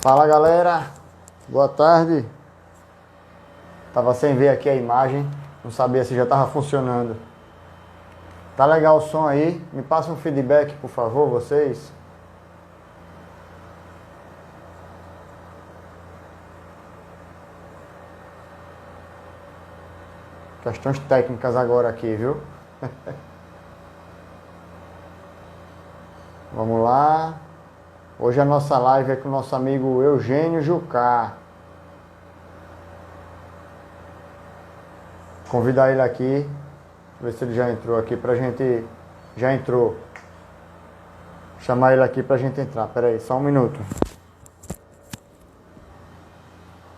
Fala galera, boa tarde. Tava sem ver aqui a imagem, não sabia se já tava funcionando. Tá legal o som aí? Me passa um feedback, por favor, vocês. Questões técnicas agora aqui, viu? Vamos lá. Hoje a nossa live é com o nosso amigo Eugênio Jucá. Convidar ele aqui, ver se ele já entrou aqui pra gente. Já entrou. Chamar ele aqui pra gente entrar. Pera aí, só um minuto.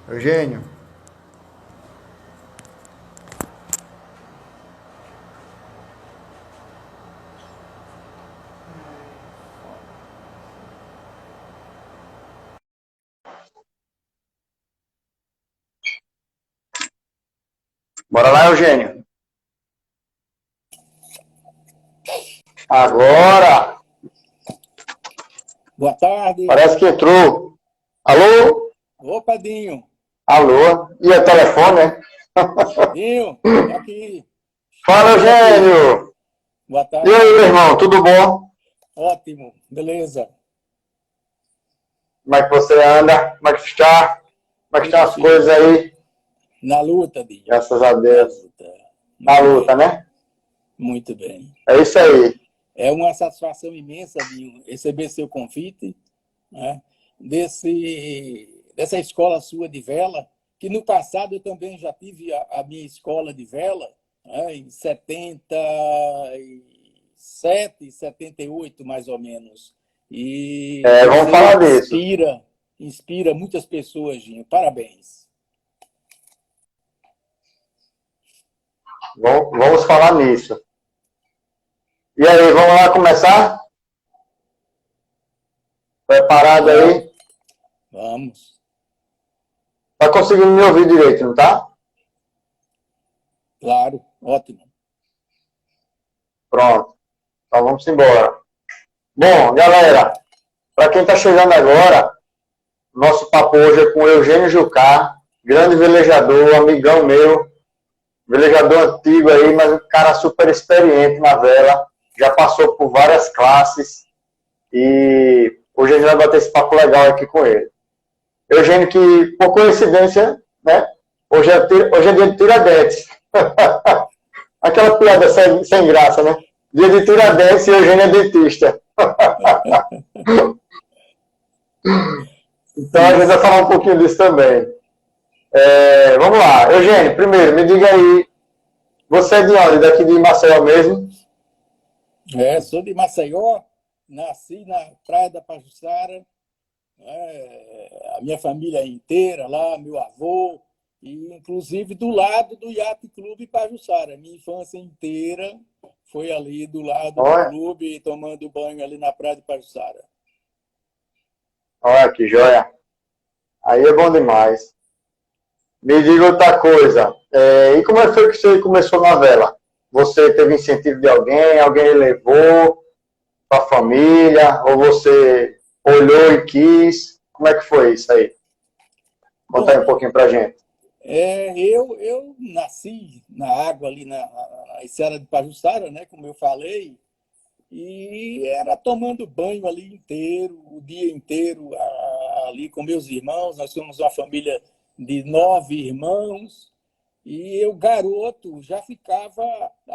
Eugênio. Bora lá, Eugênio. Agora! Boa tarde. Parece que entrou. Alô? Opa, Dinho. Alô? E é telefone, né? Dinho, aqui. Fala, Eugênio! Boa E tarde. aí, meu irmão, tudo bom? Ótimo, beleza. Como é que você anda? Como é que está? Como é que estão as coisas aí? Na luta, Dinho. Graças a Na Deus. luta. Na Muito luta, bem, né? muito bem. É isso aí. É uma satisfação imensa, Dinho, receber seu convite, né, dessa escola sua de vela, que no passado eu também já tive a minha escola de vela, né, em 77, 78, mais ou menos. E Vamos você falar disso. inspira muitas pessoas, Dinho. Parabéns. Vamos falar nisso. E aí, vamos lá começar? Preparado aí? Vamos. Tá conseguindo me ouvir direito, não tá? Claro, ótimo. Pronto. Então vamos embora. Bom, galera, para quem está chegando agora, nosso papo hoje é com o Eugênio Jucá, grande velejador, amigão meu, velejador antigo aí, mas um cara super experiente na vela, já passou por várias classes e hoje a gente vai bater esse papo legal aqui com ele. Eugênio que, por coincidência, né, hoje é dia de Tiradentes. Aquela piada sem graça, né? Dia de Tiradentes e Eugênio é dentista. Então a gente vai falar um pouquinho disso também. Vamos lá. Eugênio, primeiro, me diga aí, você é de onde? Daqui de Maceió mesmo? Sou de Maceió, nasci na Praia da Pajuçara, a minha família inteira lá, meu avô, e inclusive do lado do Yacht Clube Pajuçara. Minha infância inteira foi ali do lado do Olha, clube, tomando banho ali na Praia de Pajuçara. olha que joia. Aí é bom demais. Me diga outra coisa. E como é que foi que você começou na vela? Você teve incentivo de alguém? Alguém levou para a família? Ou você olhou e quis? Como é que foi isso aí? Conta aí Bom, um pouquinho pra gente. eu nasci na água ali na Estrada de Pajuçara, né, como eu falei, e era tomando banho ali inteiro, o dia inteiro, ali com meus irmãos. Nós somos uma família de 9 irmãos, e eu, garoto, já ficava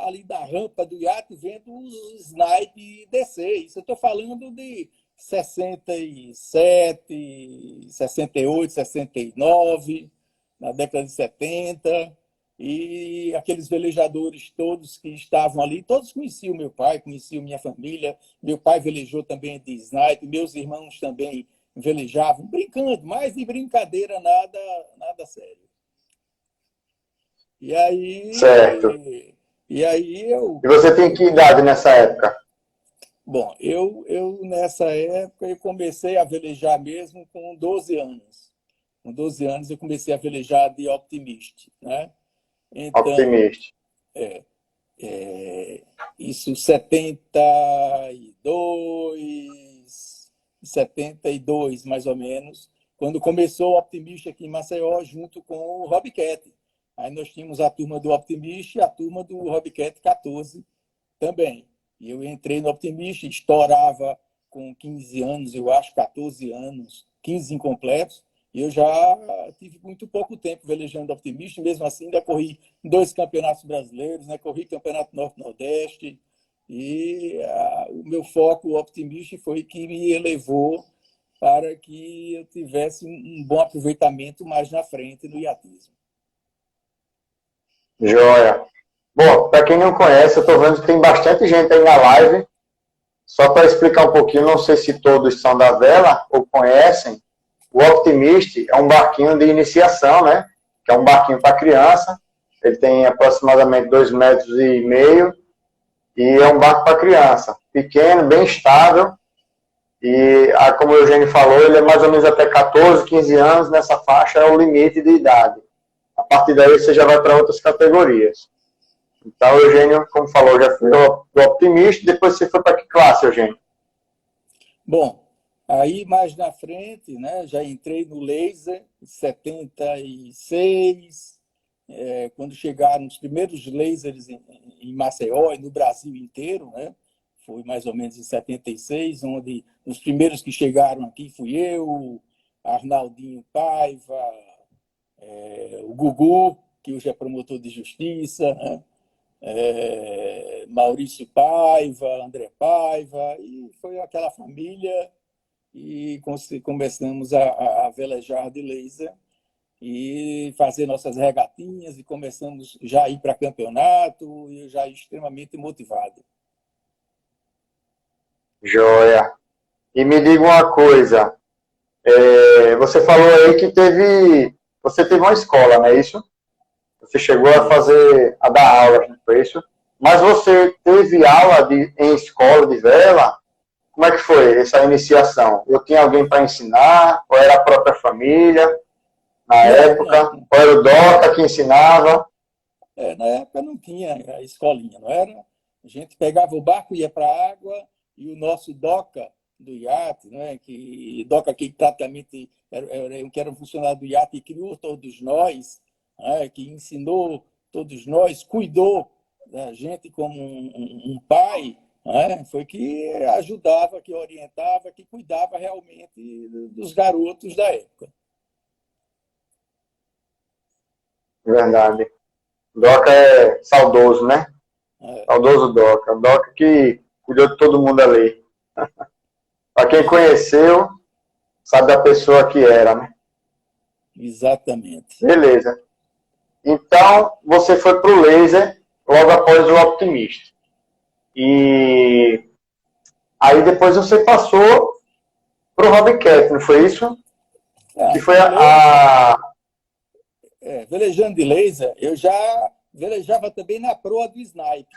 ali da rampa do iate vendo os snipe descer. Isso eu estou falando de 67, 68, 69, na década de 70. E aqueles velejadores todos que estavam ali, todos conheciam meu pai, conheciam minha família. Meu pai velejou também de snipe, meus irmãos também velejavam, brincando, mas de brincadeira, nada sério. E Certo. aí, e aí E você tem que idade nessa época? bom, eu nessa época eu comecei a velejar mesmo com 12 anos. Com 12 anos eu comecei a velejar de Optimist, né? Então, Optimista. isso 72, 72 mais ou menos, quando começou o Optimist aqui em Maceió, junto com o Hobbycat. Aí nós tínhamos a turma do Optimist e a turma do Hobbycat 14 também. E eu entrei no Optimist, estourava com 15 anos, eu acho, 14 anos, 15 incompletos. E eu já tive muito pouco tempo velejando Optimist, mesmo assim ainda corri 2 campeonatos brasileiros, né? Corri campeonato Norte-Nordeste. E o meu foco Optimist foi que me elevou para que eu tivesse um bom aproveitamento mais na frente no iatismo. Joia. Bom, para quem não conhece, eu estou vendo que tem bastante gente aí na live. Só para explicar um pouquinho, não sei se todos são da vela ou conhecem, o Optimist é um barquinho de iniciação, né? Que é um barquinho para criança. Ele tem aproximadamente 2,5 metros e é um barco para criança. Pequeno, bem estável. E, como o Eugênio falou, ele é mais ou menos até 14, 15 anos. Nessa faixa é o limite de idade. A partir daí você já vai para outras categorias. Então, o Eugênio, como falou, já foi do Optimist. Depois você foi para que classe, Eugênio? Bom, aí mais na frente, né, já entrei no Laser, 76, quando chegaram os primeiros lasers em Maceió e no Brasil inteiro, né, foi mais ou menos em 76, onde os primeiros que chegaram aqui fui eu, Arnaldinho Paiva, o Gugu, que hoje é promotor de justiça, né, Maurício Paiva, André Paiva, e foi aquela família, e começamos a velejar de laser e fazer nossas regatinhas, e começamos já a ir para campeonato, e eu já extremamente motivado. Joia. E me diga uma coisa, você falou aí que você teve uma escola, não é isso? Você chegou a dar aulas, não foi isso? Mas você teve aula em escola de vela? Como é que foi essa iniciação? Eu tinha alguém para ensinar? Ou era a própria família? Na época? Não. Ou era o Doca que ensinava? Na época não tinha a escolinha, não era? A gente pegava o barco, ia para a água, e o nosso Doca do iate, né, Doca que praticamente era um funcionário do iate e criou todos nós, que ensinou todos nós, cuidou da gente como um pai, foi que ajudava, que orientava, que cuidava realmente dos garotos da época. Verdade. Doca é saudoso, né? Saudoso Doca. Doca que cuidou de todo mundo ali. Para quem conheceu, sabe da pessoa que era, né? Exatamente. Beleza. Então, você foi para o laser logo após o Optimist. E aí depois você passou para o Hobbycat, não foi isso? Que foi velejando de laser, eu já velejava também na proa do Snipe.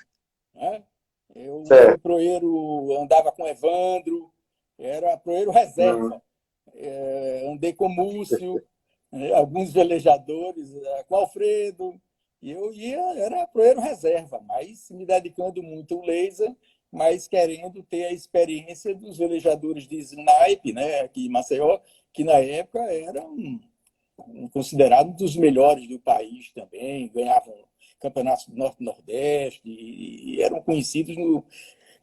Né? Eu era proeiro, andava com Evandro, era proeiro reserva. Andei com Múcio, alguns velejadores, com Alfredo, e eu era proeiro reserva, mas me dedicando muito ao laser, mas querendo ter a experiência dos velejadores de Snipe, né, aqui em Maceió, que na época eram considerados um dos melhores do país também, ganhavam campeonatos do Norte-Nordeste e eram conhecidos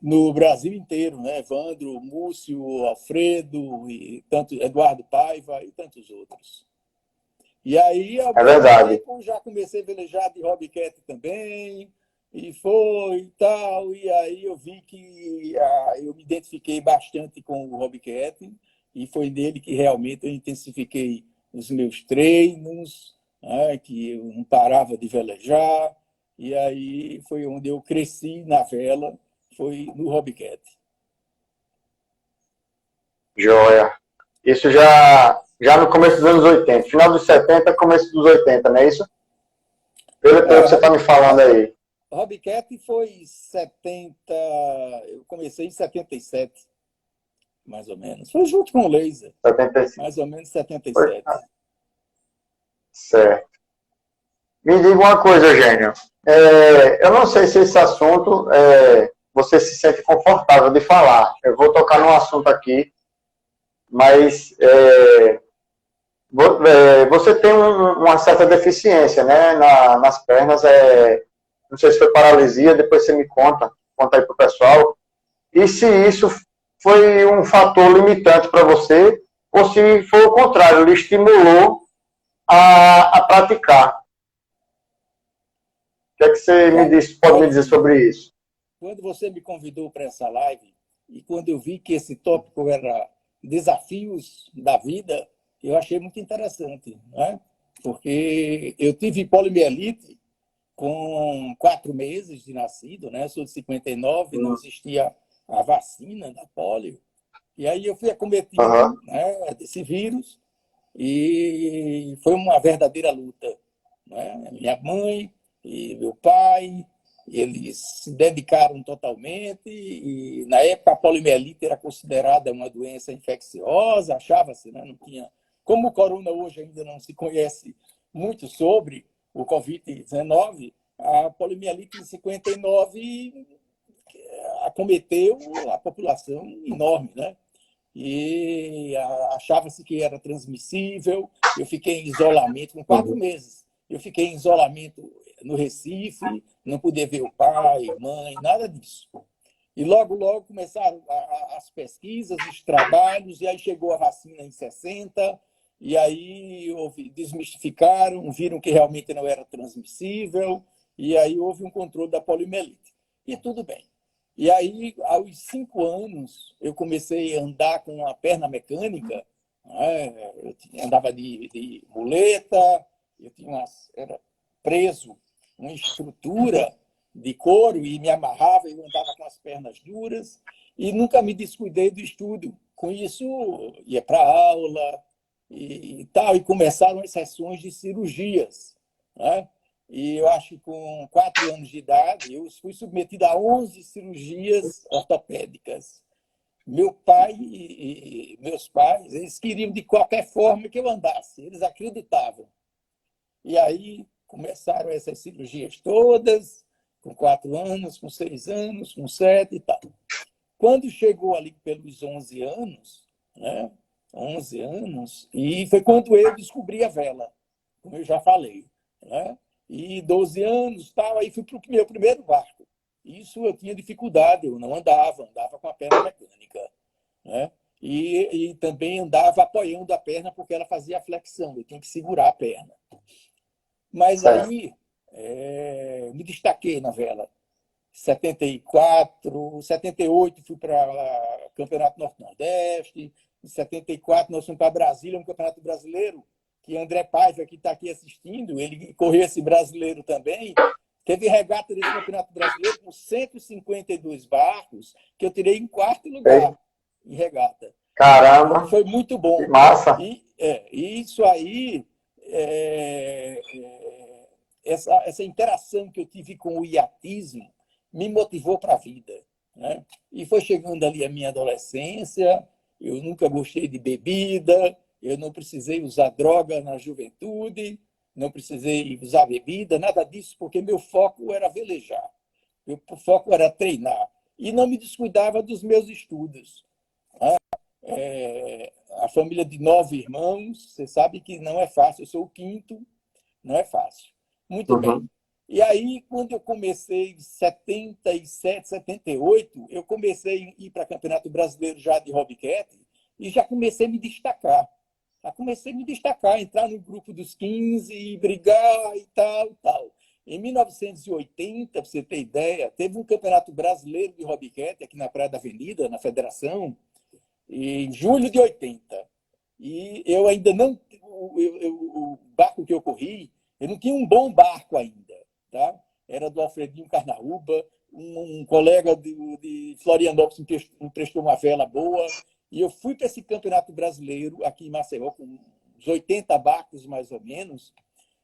no Brasil inteiro, né? Evandro, Múcio, Alfredo, e tanto Eduardo Paiva e tantos outros. E aí, ao mesmo tempo, já comecei a velejar de Hobbycat também, e foi e tal, e aí eu vi que eu me identifiquei bastante com o Hobbycat, e foi nele que realmente eu intensifiquei os meus treinos, que eu não parava de velejar, e aí foi onde eu cresci na vela, foi no Hobbycat. Joia. Isso já no começo dos anos 80, final dos 70, começo dos 80, não é isso? Pelo que você está me falando aí. Hobbycat foi 70, eu comecei em 77, mais ou menos. Foi junto com o laser. 77. Mais ou menos 77. Certo. Me diga uma coisa, Eugênio. Eu não sei se esse assunto você se sente confortável de falar. Eu vou tocar num assunto aqui, mas Você tem uma certa deficiência, né, nas pernas, não sei se foi paralisia, depois você me conta aí pro pessoal. E se isso foi um fator limitante para você, ou se foi o contrário, lhe estimulou a praticar. O que é que você pode me Olha, dizer sobre isso? quando você me convidou para essa live e quando eu vi que esse tópico era desafios da vida, eu achei muito interessante, né? Porque eu tive poliomielite com 4 meses de nascido, né? Sou de 59, não existia a vacina da polio. E aí eu fui acometido, Uhum. né, desse vírus e foi uma verdadeira luta, né? Minha mãe e meu pai, eles se dedicaram totalmente e na época a poliomielite era considerada uma doença infecciosa, achava-se, né? Não tinha, como o corona hoje ainda não se conhece muito sobre o COVID-19, a poliomielite em 59 acometeu a população enorme, né? E achava-se que era transmissível. Eu fiquei em isolamento com 4 meses. Eu fiquei em isolamento no Recife, não podia ver o pai, mãe, nada disso. E logo, logo começaram as pesquisas, os trabalhos, e aí chegou a vacina em 60, e aí desmistificaram, viram que realmente não era transmissível, e aí houve um controle da poliomielite. E tudo bem. E aí, aos 5 anos, eu comecei a andar com a perna mecânica, né? Eu andava de muleta, era preso uma estrutura de couro e me amarrava, eu andava com as pernas duras e nunca me descuidei do estudo. Com isso, ia para aula e tal, e começaram as sessões de cirurgias, né? E eu acho que com 4 anos de idade, eu fui submetido a 11 cirurgias ortopédicas. Meu pai e meus pais, eles queriam de qualquer forma que eu andasse, eles acreditavam. E aí começaram essas cirurgias todas, com 4 anos, com 6 anos, com 7 e tal. Quando chegou ali pelos 11 anos, né? 11 anos, e foi quando eu descobri a vela, como eu já falei, né? E 12 anos, tal, aí fui para o meu primeiro barco. Isso eu tinha dificuldade, eu não andava com a perna mecânica, né? E também andava apoiando a perna porque ela fazia flexão, eu tinha que segurar a perna. Mas Certo. aí me destaquei na vela. 74, 78 fui para Campeonato Norte-Nordeste, em 74 nós fomos para Brasília, um campeonato brasileiro, que André Paiva, que está aqui assistindo, ele correu esse brasileiro também. Teve regata desse campeonato brasileiro com 152 barcos, que eu tirei em 4º lugar em regata. E Caramba, foi muito que bom. massa. E isso aí, essa interação que eu tive com o iatismo me motivou para a vida, né? E foi chegando ali a minha adolescência, eu nunca gostei de bebida, eu não precisei usar droga na juventude, não precisei usar bebida, nada disso, porque meu foco era velejar, meu foco era treinar. E não me descuidava dos meus estudos. A família de 9 irmãos, você sabe que não é fácil, eu sou o quinto, não é fácil. Muito bem. Uhum. E aí, quando eu comecei em 77, 78, eu comecei a ir para Campeonato Brasileiro já de Hobbycat e já comecei a me destacar. Já comecei a me destacar, entrar no grupo dos 15 e brigar e tal, e tal. Em 1980, para você ter ideia, teve um Campeonato Brasileiro de Hobbycat aqui na Praia da Avenida, na Federação, em julho de 80. E eu ainda não. O barco que eu corri, eu não tinha um bom barco ainda. Tá? Era do Alfredinho Carnaúba, um colega de Florianópolis me prestou uma vela boa. E eu fui para esse campeonato brasileiro aqui em Maceió, com uns 80 barcos mais ou menos.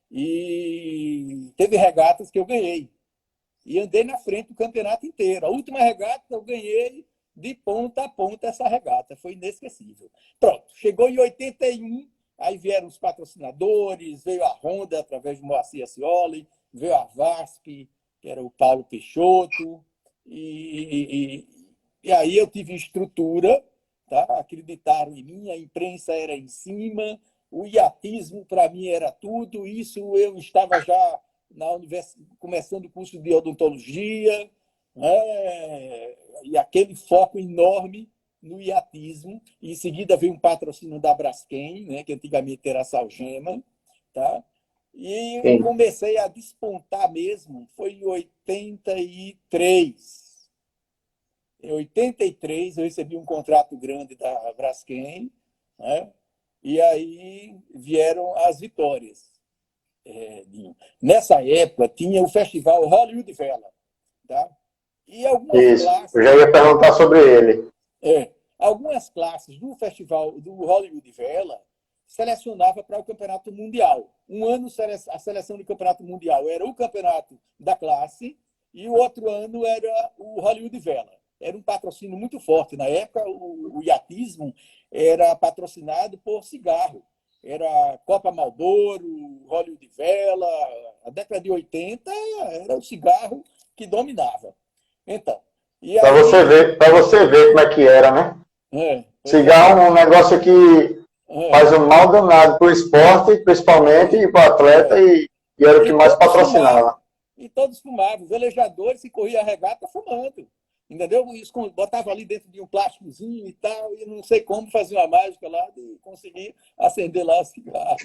E teve regatas que eu ganhei. E andei na frente do campeonato inteiro. A última regata eu ganhei de ponta a ponta essa regata. Foi inesquecível. Pronto, chegou em 81, aí vieram os patrocinadores, veio a Honda através do Moacir Ascioli, veio a VASP, que era o Paulo Peixoto, e aí eu tive estrutura, tá? Acreditaram em mim, a imprensa era em cima, o iatismo para mim era tudo. Isso eu estava já na universidade, começando o curso de odontologia, né? E aquele foco enorme no iatismo. E em seguida veio um patrocínio da Braskem, né? Que antigamente era a Salgema, tá? E Sim. comecei a despontar mesmo, foi em 83. Em 83, eu recebi um contrato grande da Braskem, né? E aí vieram as vitórias. Nessa época, tinha o festival Hollywood Vela. Tá? E algumas Isso. Eu já classes, ia perguntar sobre ele. algumas classes do festival do Hollywood Vela selecionava para o campeonato mundial. Um ano a seleção do campeonato mundial era o campeonato da classe e o outro ano era o Hollywood Vela. Era um patrocínio muito forte. Na época, o iatismo era patrocinado por cigarro. Era Copa Marlboro, Hollywood Vela. A década de 80 era o cigarro que dominava. Então, e aí... Para você ver como é que era, né? Pois é. Cigarro é um negócio que faz um mal danado para o esporte, principalmente, e para o atleta, e era o que E mais todos patrocinava. fumavam. E todos fumavam. Os velejadores que corriam a regata fumando. Entendeu? Botava ali dentro de um plásticozinho e tal, e não sei como fazia uma mágica lá de conseguir acender lá o cigarro.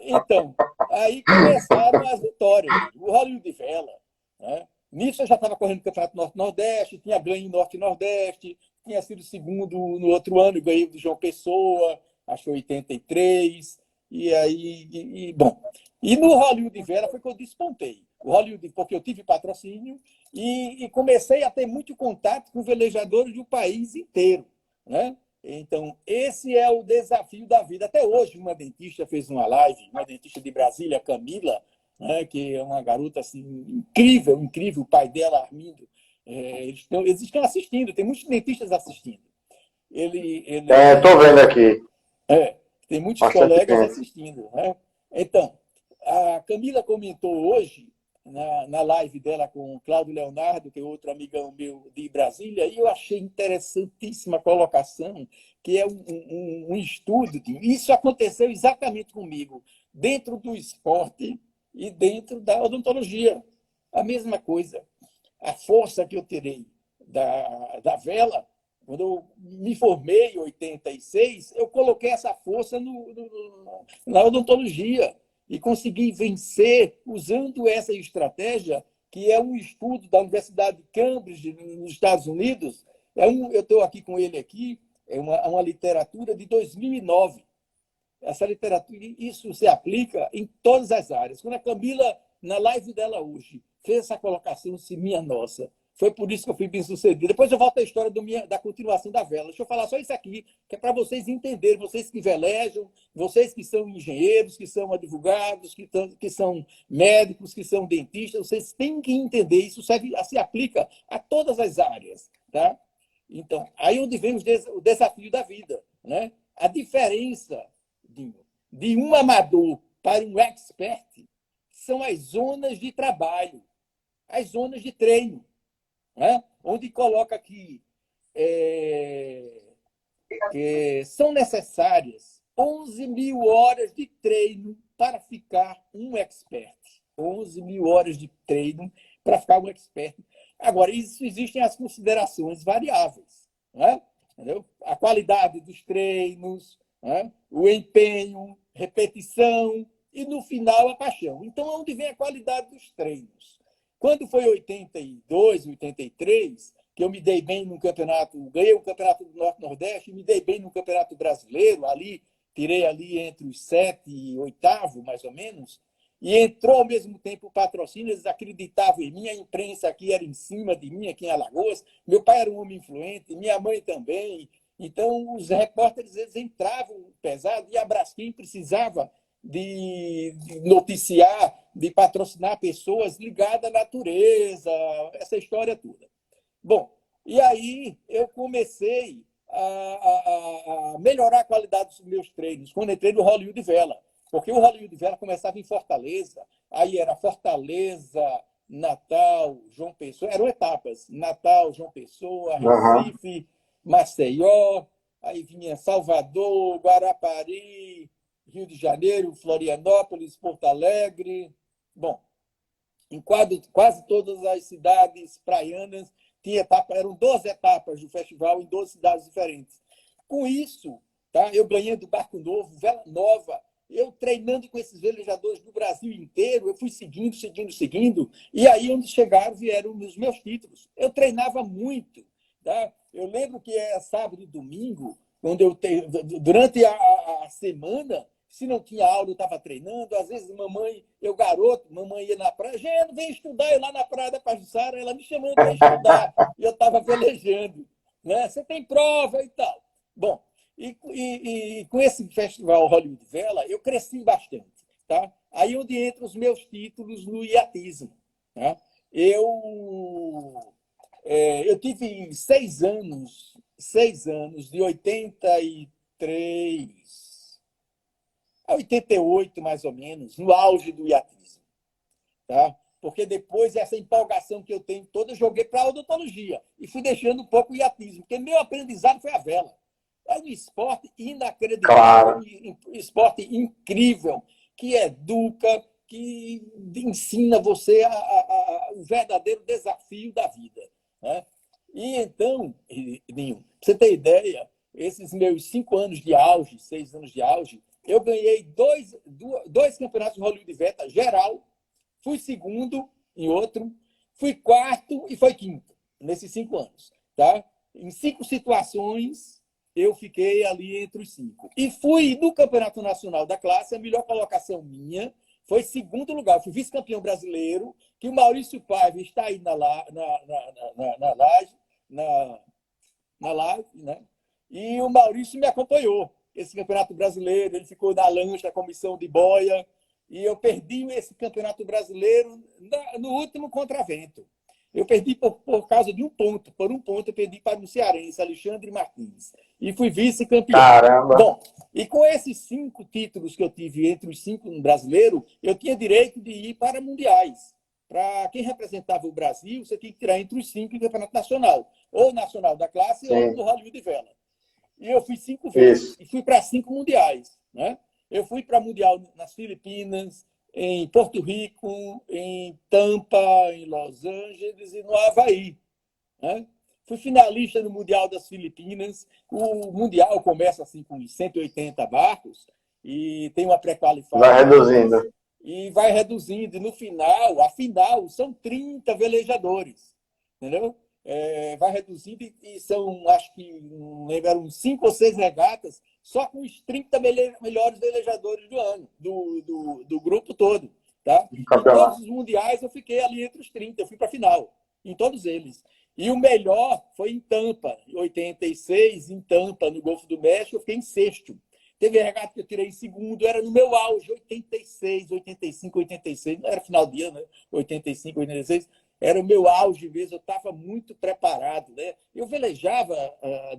Então, aí começaram as vitórias. O Hollywood Vela. Né? Nisso eu já estava correndo o Campeonato Norte-Nordeste, tinha ganho Norte-Nordeste, tinha sido segundo no outro ano, ganhei do João Pessoa, acho que 83. E aí, bom. E no Hollywood Vela foi que eu despontei. O Hollywood, porque eu tive patrocínio e comecei a ter muito contato com velejadores do país inteiro. Né? Então, esse é o desafio da vida. Até hoje, uma dentista fez uma live, uma dentista de Brasília, Camila, né, que é uma garota assim, incrível, incrível, o pai dela, Armindo. Eles estão assistindo, tem muitos dentistas assistindo. Estou vendo aqui. Tem muitos Bastante colegas tempo. assistindo. Né? Então, a Camila comentou hoje, na live dela com o Cláudio Leonardo, que é outro amigão meu de Brasília, e eu achei interessantíssima a colocação, que é um estudo. Isso aconteceu exatamente comigo, dentro do esporte e dentro da odontologia. A mesma coisa. A força que eu terei da vela, quando eu me formei em 86, eu coloquei essa força na odontologia e consegui vencer usando essa estratégia, que é um estudo da Universidade de Cambridge, nos Estados Unidos. Eu estou aqui com ele aqui, é uma literatura de 2009. Essa literatura, isso se aplica em todas as áreas. Quando a Camila, na live dela hoje, fez essa colocação, assim, minha nossa, foi por isso que eu fui bem sucedido. Depois eu volto à história da continuação da vela. Deixa eu falar só isso aqui, que é para vocês entenderem, vocês que velejam, vocês que são engenheiros, que são advogados, que são médicos, que são dentistas, vocês têm que entender. Isso se aplica a todas as áreas. Tá? Então, aí onde vem o desafio da vida. Né? A diferença de um amador para um expert são as zonas de trabalho, as zonas de treino. Né? Onde coloca aqui que são necessárias 11 mil horas de treino para ficar um expert. 11 mil horas de treino para ficar um expert. Agora, isso existem as considerações variáveis. Né? Entendeu? A qualidade dos treinos, né? O empenho, repetição e, no final, a paixão. Então, onde vem a qualidade dos treinos? Quando foi 82, 83, que eu me dei bem no campeonato, ganhei o campeonato do Norte-Nordeste, me dei bem no campeonato brasileiro, ali, tirei ali entre os 7 e 8, mais ou menos, e entrou ao mesmo tempo o patrocínio, eles acreditavam em mim, a imprensa aqui era em cima de mim, aqui em Alagoas, meu pai era um homem influente, minha mãe também, então os repórteres eles entravam pesado e a Braskem precisava de noticiar, de patrocinar pessoas ligadas à natureza, essa história toda. Bom, e aí eu comecei a melhorar a qualidade dos meus treinos quando entrei no Hollywood Vela, porque o Hollywood Vela começava em Fortaleza, aí era Fortaleza, Natal, João Pessoa, eram etapas, Natal, João Pessoa, Recife, Maceió, aí vinha Salvador, Guarapari, Rio de Janeiro, Florianópolis, Porto Alegre. Bom, em quase todas as cidades praianas tinha etapa, eram 12 etapas do festival em 12 cidades diferentes. Com isso, tá, eu ganhei do Barco Novo, Vela Nova, eu treinando com esses velejadores do Brasil inteiro, eu fui seguindo, e aí onde chegaram vieram os meus títulos. Eu treinava muito. Tá? Eu lembro que é sábado e domingo, quando durante a semana, se não tinha aula, eu estava treinando. Às vezes, mamãe ia na praia, Geno, vem estudar. Eu lá na praia da Pajuçara, ela me chamando para estudar, e eu estava velejando. Né? Você tem prova e tal. Bom, e com esse festival Hollywood Vela, eu cresci bastante. Tá? Aí onde entram os meus títulos no iatismo. Tá? Eu tive 6 anos, de 83 a 88, mais ou menos, no auge do iatismo. Tá? Porque depois, essa empolgação que eu tenho toda, eu joguei para a odontologia e fui deixando um pouco o iatismo, porque meu aprendizado foi a vela. É um esporte inacreditável, um esporte incrível, que educa, que ensina você o verdadeiro desafio da vida. Né? E então, Ninho, para você ter ideia, esses meus 5 anos de auge, 6 anos de auge, eu ganhei dois campeonatos de Hollywood Veta geral, fui segundo em outro, fui quarto e fui quinto, nesses 5 anos. Tá? Em 5 situações, eu fiquei ali entre os 5. E fui no Campeonato Nacional da Classe, a melhor colocação minha foi segundo lugar. Fui vice-campeão brasileiro, que o Maurício Paiva está aí na live, né? E o Maurício me acompanhou. Esse campeonato brasileiro, ele ficou na lancha, comissão de boia, e eu perdi esse campeonato brasileiro no último contravento. Eu perdi por causa de um ponto. Por um ponto, eu perdi para o cearense, Alexandre Martins. E fui vice-campeão. Caramba! Bom, e com esses 5 títulos que eu tive entre os 5 no brasileiro, eu tinha direito de ir para mundiais. Para quem representava o Brasil, você tinha que tirar entre os 5 em campeonato nacional. Ou nacional da classe, ou do Hollywood Vela. E eu fui 5 vezes. Isso. E fui para 5 mundiais. Né? Eu fui para mundial nas Filipinas, em Porto Rico, em Tampa, em Los Angeles e no Havaí. Né? Fui finalista no Mundial das Filipinas. O Mundial começa assim com 180 barcos e tem uma pré-qualificação. Vai reduzindo. E vai reduzindo. E no final, a final, são 30 velejadores. Entendeu? Vai reduzindo e são, acho que, não lembro, eram 5 ou 6 regatas, só com os 30 melhores velejadores do ano, do grupo todo. Tá? Em todos os mundiais eu fiquei ali entre os 30, eu fui para a final, em todos eles. E o melhor foi em Tampa, em 86, em Tampa, no Golfo do México, eu fiquei em 6º. Teve regata que eu tirei em 2º, era no meu auge, 86, 85, 86, não era final de ano, né? 85, 86. Era o meu auge mesmo, eu estava muito preparado. Né? Eu velejava,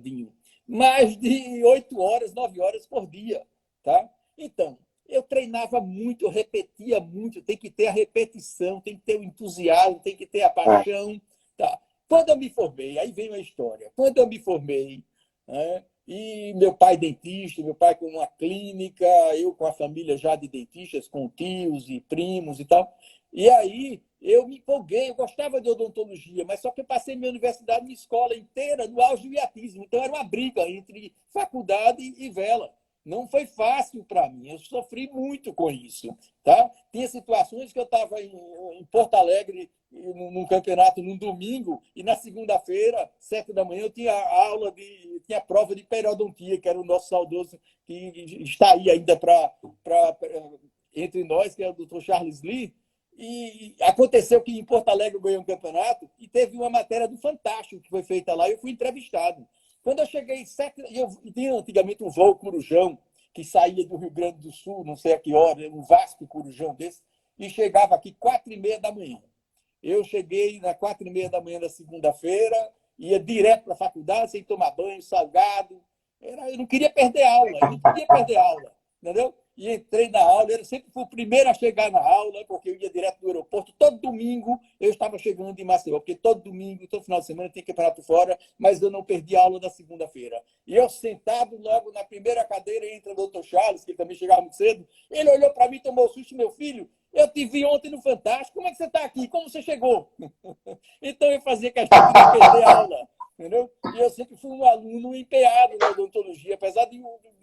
Dinho, mais de 8 horas, 9 horas por dia. Tá? Então, eu treinava muito, eu repetia muito, tem que ter a repetição, tem que ter o entusiasmo, tem que ter a paixão. Tá? Quando eu me formei, aí vem uma história. Quando eu me formei, né, e meu pai dentista, meu pai com uma clínica, eu com a família já de dentistas, com tios e primos e tal. E aí eu me empolguei, eu gostava de odontologia, mas só que eu passei minha universidade, minha escola inteira no auge do iatismo. Então era uma briga entre faculdade e vela. Não foi fácil para mim, eu sofri muito com isso. Tá? Tinha situações que eu estava em Porto Alegre, num campeonato, num domingo, e na segunda-feira, 7 da manhã, eu tinha tinha prova de periodontia, que era o nosso saudoso, que está aí ainda entre nós, que é o Dr. Charles Lee. E aconteceu que em Porto Alegre eu ganhei um campeonato e teve uma matéria do Fantástico que foi feita lá e eu fui entrevistado. Quando eu cheguei, eu tinha antigamente um voo Corujão, que saía do Rio Grande do Sul, não sei a que hora, um Vasco Corujão desse, e chegava aqui 4h30 da manhã. Eu cheguei na 4h30 da manhã da segunda-feira, ia direto para a faculdade, sem tomar banho, salgado. Eu não queria perder aula, entendeu? e entrei na aula. Eu sempre fui o primeiro a chegar na aula, porque eu ia direto do aeroporto. Todo domingo eu estava chegando em Maceió, porque todo domingo, todo final de semana tem campeonato fora, mas eu não perdi a aula da segunda-feira. E eu sentado logo na primeira cadeira, entra o doutor Charles, que também chegava muito cedo. Ele olhou para mim, tomou susto: meu filho, eu te vi ontem no Fantástico, como é que você está aqui? Como você chegou? Então eu fazia questão de não perder a aula. Entendeu? E eu sempre fui um aluno empenhado na odontologia, apesar do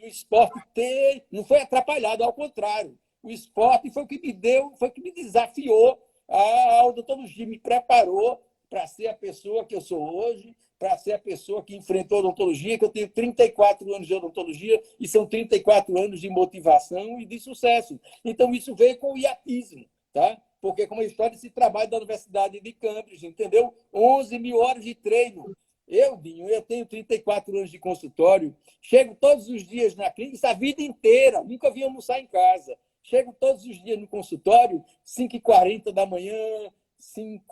esporte ter, não foi atrapalhado, ao contrário. O esporte foi o que me deu, foi o que me desafiou a odontologia, me preparou para ser a pessoa que eu sou hoje, para ser a pessoa que enfrentou a odontologia, que eu tenho 34 anos de odontologia e são 34 anos de motivação e de sucesso. Então, isso veio com o iatismo, tá? Porque, como a história desse trabalho da Universidade de Cambridge, entendeu? 11 mil horas de treino. Dinho, eu tenho 34 anos de consultório, chego todos os dias na clínica, isso a vida inteira, nunca vim almoçar em casa. Chego todos os dias no consultório, 5h40 da manhã, 20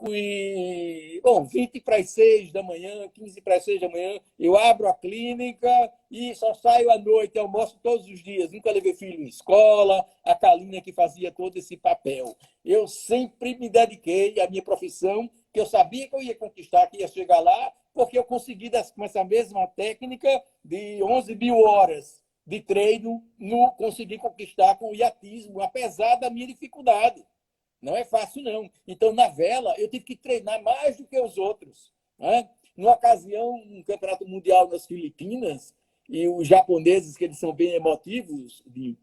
para as 6 da manhã, 15 para as 6 da manhã, eu abro a clínica e só saio à noite, almoço todos os dias. Nunca levei filho em escola, a Kalina que fazia todo esse papel. Eu sempre me dediquei à minha profissão, que eu sabia que eu ia conquistar, que ia chegar lá, porque eu consegui, com essa mesma técnica de 11 mil horas de treino, consegui conquistar com o iatismo, apesar da minha dificuldade. Não é fácil, não. Então, na vela, eu tive que treinar mais do que os outros. Né? Numa ocasião, um campeonato mundial nas Filipinas, e os japoneses, que eles são bem emotivos, e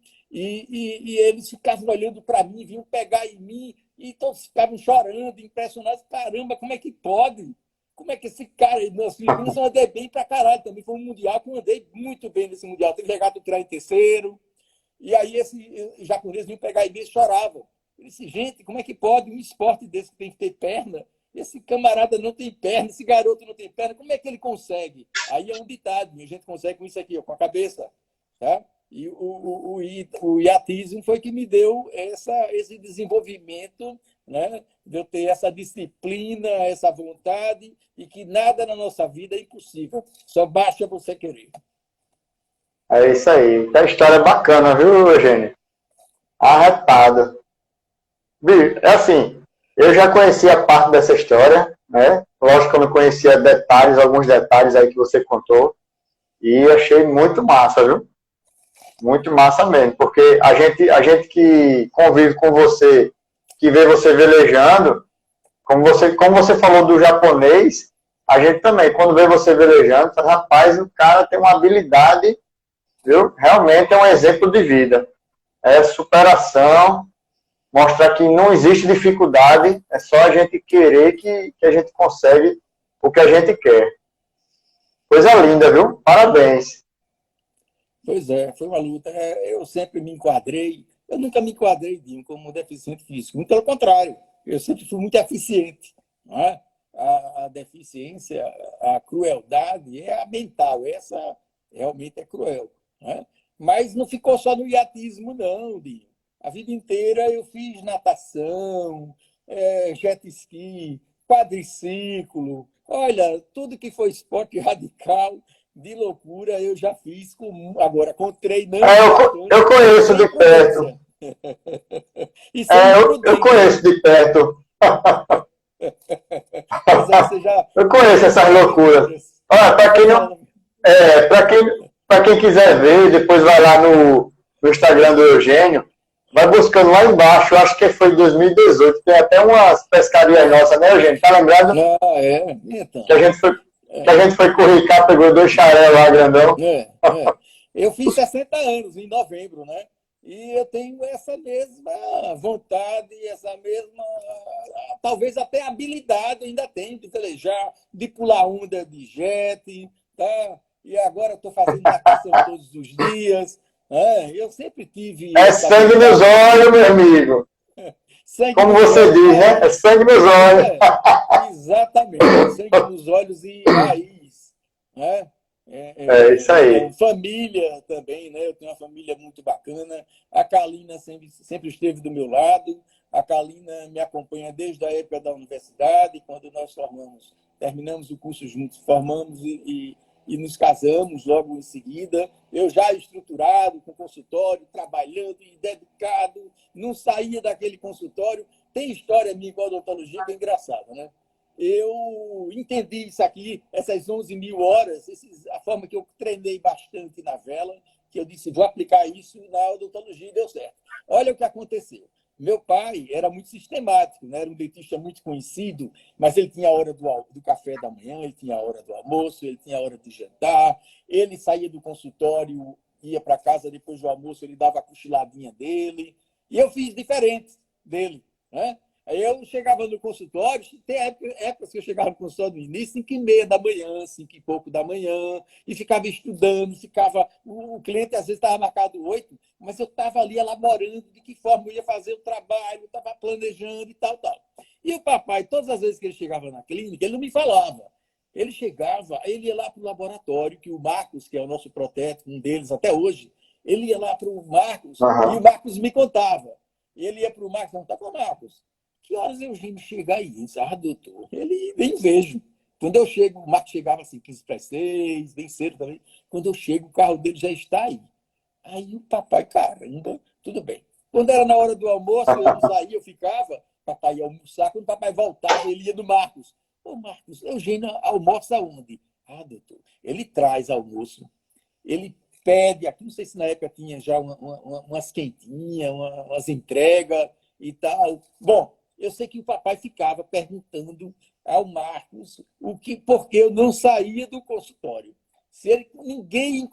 eles ficavam olhando para mim, vinham pegar em mim, e todos ficavam chorando, impressionados. Caramba, como é que pode? Como é que esse cara, nas Filipinas, eu andei bem pra caralho. Também foi um mundial que eu andei muito bem nesse mundial. Teve legado do tirar em terceiro. E aí esse japonês vinha pegar em mim e choravam. Eu disse: gente, como é que pode um esporte desse que tem que ter perna? Esse camarada não tem perna, esse garoto não tem perna, como é que ele consegue? Aí é um ditado: a gente consegue com isso aqui, ó, com a cabeça. Tá? E o iatismo foi que me deu esse desenvolvimento, né? De eu ter essa disciplina, essa vontade, e que nada na nossa vida é impossível, só basta você querer. É isso aí. A história é bacana, viu, Eugênio? Arretado. É assim, eu já conhecia parte dessa história, né? Lógico que eu não conhecia detalhes, alguns detalhes aí que você contou, e achei muito massa, viu? Muito massa mesmo, porque a gente que convive com você, que vê você velejando, como você falou do japonês, a gente também, quando vê você velejando, fala: rapaz, o cara tem uma habilidade, viu? Realmente é um exemplo de vida. É superação, mostrar que não existe dificuldade, é só a gente querer que a gente consegue o que a gente quer. Coisa linda, viu? Parabéns. Pois é, foi uma luta. Eu sempre me enquadrei, eu nunca me enquadrei, Dinho, como deficiente físico. Muito pelo contrário, eu sempre fui muito eficiente. Não é? A deficiência, a crueldade é a mental, essa realmente é cruel. Não é? Mas não ficou só no iatismo, não, Dinho. A vida inteira eu fiz natação, jet ski, quadriciclo, olha, tudo que foi esporte radical, de loucura, eu já fiz agora com treinando Eu conheço de perto. E sem Eu conheço de perto. Pois é, você já. Eu conheço essas loucuras. Olha, para quem quiser ver, depois vai lá no Instagram do Eugênio, vai buscando lá embaixo, acho que foi em 2018, tem até umas pescarias nossas, né, Eugênio? Tá lembrado? Então. Que a gente foi corricar, pegou 2 xaré lá, grandão. Eu fiz 60 anos em novembro, né? E eu tenho essa mesma vontade, essa mesma, talvez até habilidade, ainda tenho de velejar, de pular onda de jet, tá? E agora estou fazendo natação todos os dias. Eu sempre tive. É sangue nos olhos, meu amigo. Como você diz, né? É sangue nos olhos. Exatamente, sangue nos olhos e raiz. Né? É isso aí. Família também, né? Eu tenho uma família muito bacana. A Kalina sempre esteve do meu lado. A Kalina me acompanha desde a época da universidade, quando nós terminamos o curso juntos, formamos e e nos casamos logo em seguida. Eu já estruturado, com consultório, trabalhando e dedicado, não saía daquele consultório. Tem história minha com a odontologia que é engraçada, né? Eu entendi isso aqui, essas 11 mil horas, a forma que eu treinei bastante na vela, que eu disse, vou aplicar isso na odontologia e deu certo. Olha o que aconteceu. Meu pai era muito sistemático, né? Era um dentista muito conhecido, mas ele tinha a hora do café da manhã, ele tinha a hora do almoço, ele tinha a hora de jantar, ele saía do consultório, ia para casa depois do almoço, ele dava a cochiladinha dele, e eu fiz diferente dele, né? Aí eu chegava no consultório, tem épocas que eu chegava no consultório no início, 5h30 da manhã, 5 e pouco da manhã, e ficava estudando, o cliente às vezes estava marcado 8, mas eu estava ali elaborando de que forma eu ia fazer o trabalho, estava planejando e tal, tal. E o papai, todas as vezes que ele chegava na clínica, ele não me falava. Ele chegava, ele ia lá para o laboratório, que o Marcos, que é o nosso protético, um deles até hoje, ele ia lá para o Marcos, e o Marcos me contava. Ele ia para o Marcos, não, tá com o Marcos. Que horas eu vim chegar aí? Doutor, ele nem vejo. Quando eu chego, o Marcos chegava assim, 15 para 6, bem cedo também. Quando eu chego, o carro dele já está aí. Aí o papai, caramba, tudo bem. Quando era na hora do almoço, eu não saía, eu ficava, papai ia almoçar. Quando o papai voltava, ele ia no Marcos. Ô, Marcos, Eugênio almoça onde? Doutor, ele traz almoço, ele pede, aqui não sei se na época tinha já umas quentinhas, umas entregas e tal. Bom, eu sei que o papai ficava perguntando ao Marcos por que eu não saía do consultório. Ninguém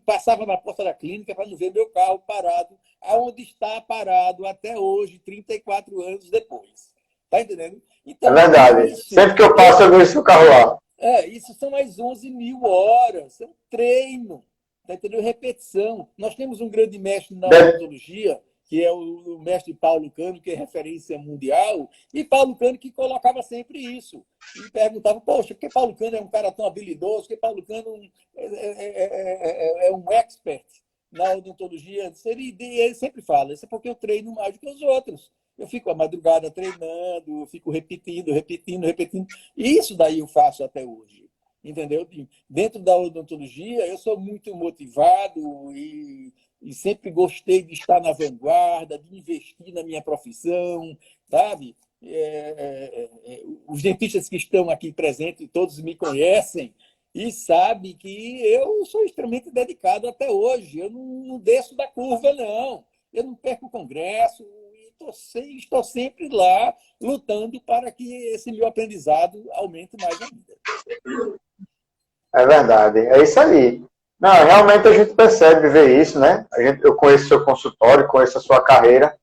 passava na porta da clínica para não ver meu carro parado, aonde está parado até hoje, 34 anos depois. Está entendendo? Então, É verdade. Sempre que eu passo, eu vejo o carro lá. Isso são mais 11 mil horas. É um treino. Tá entendendo? Repetição. Nós temos um grande mestre na odontologia, que é o mestre Paulo Cano, que é referência mundial, e Paulo Cano que colocava sempre isso. E perguntava, poxa, por que Paulo Cano é um cara tão habilidoso? Por que Paulo Cano é um expert na odontologia? Ele sempre fala, isso é porque eu treino mais do que os outros. Eu fico a madrugada treinando, eu fico repetindo. E isso daí eu faço até hoje. Entendeu? Dentro da odontologia, eu sou muito motivado e sempre gostei de estar na vanguarda, de investir na minha profissão, sabe? Os dentistas que estão aqui presentes, todos me conhecem e sabem que eu sou extremamente dedicado até hoje. Eu não desço da curva, não. Eu não perco o congresso e estou sempre lá lutando para que esse meu aprendizado aumente mais ainda. É verdade, é isso aí. Não, realmente a gente percebe ver isso, né? Eu conheço seu consultório, conheço a sua carreira,